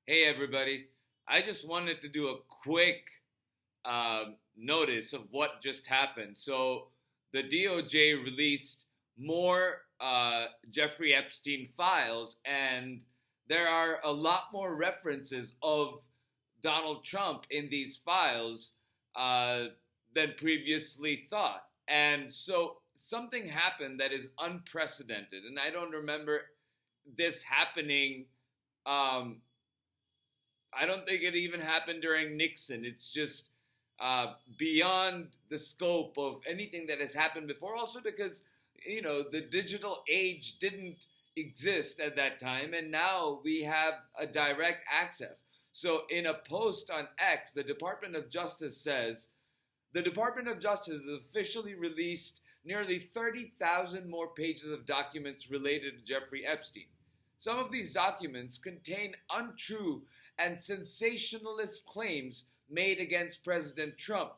Hey everybody, I just wanted to do a quick notice of what just happened. So the DOJ released more Jeffrey Epstein files, and there are a lot more references of Donald Trump in these files uh, than previously thought. And so something happened that is unprecedented, and I don't remember this happening. Um, I don't think it even happened during Nixon. It's just beyond the scope of anything that has happened before. Also, because the digital age didn't exist at that time, and now we have a direct access. So, in a post on X, the Department of Justice says the Department of Justice has officially released nearly 30,000 more pages of documents related to Jeffrey Epstein. Some of these documents contain untrue and sensationalist claims made against President Trump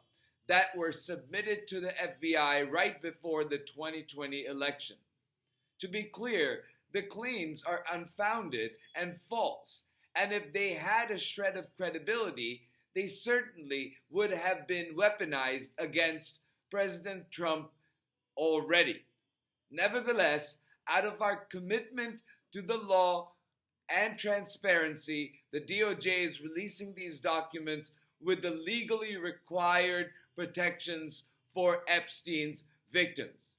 that were submitted to the FBI right before the 2020 election. To be clear, the claims are unfounded and false, and if they had a shred of credibility, they certainly would have been weaponized against President Trump already. Nevertheless, out of our commitment to the law and transparency, the DOJ is releasing these documents with the legally required protections for Epstein's victims.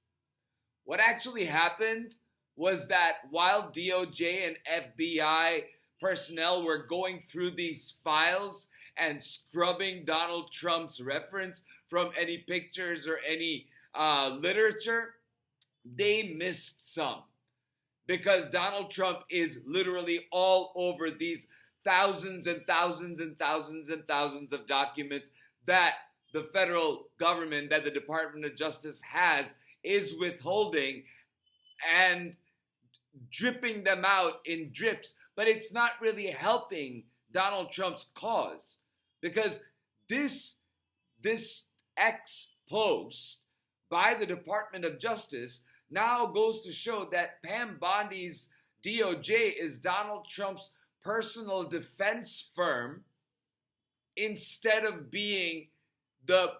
What actually happened was that while DOJ and FBI personnel were going through these files and scrubbing Donald Trump's reference from any pictures or any literature, they missed some. Because Donald Trump is literally all over these thousands and thousands and thousands and thousands of documents that the federal government, that the Department of Justice is withholding and dripping them out in drips. But it's not really helping Donald Trump's cause, because this X post by the Department of Justice now goes to show that Pam Bondi's DOJ is Donald Trump's personal defense firm instead of being the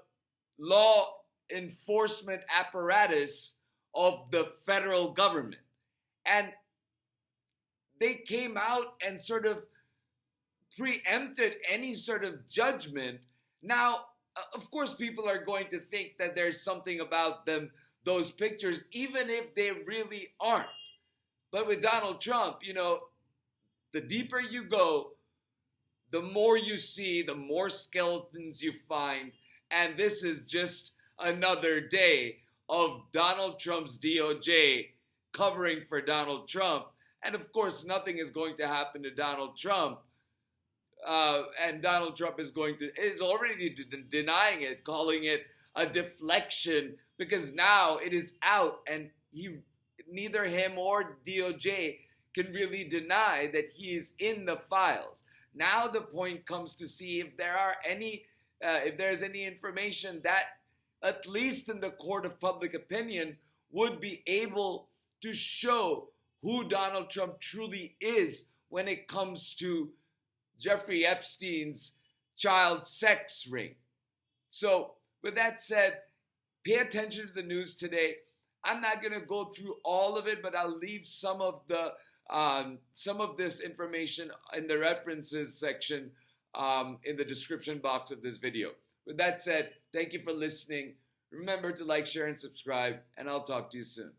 law enforcement apparatus of the federal government. And they came out and sort of preempted any sort of judgment. Now, of course, people are going to think that there's something about those pictures, even if they really aren't. But with Donald Trump, the deeper you go, the more you see, the more skeletons you find. And this is just another day of Donald Trump's DOJ covering for Donald Trump. And of course, nothing is going to happen to Donald Trump. And Donald Trump is already denying it, calling it a deflection, because now it is out, and neither him or DOJ can really deny that he is in the files. Now the point comes to see if there's any information that, at least in the court of public opinion, would be able to show who Donald Trump truly is when it comes to Jeffrey Epstein's child sex ring. So, with that said, pay attention to the news today. I'm not going to go through all of it, but I'll leave some of this information in the references section in the description box of this video. With that said, thank you for listening. Remember to like, share, and subscribe, and I'll talk to you soon.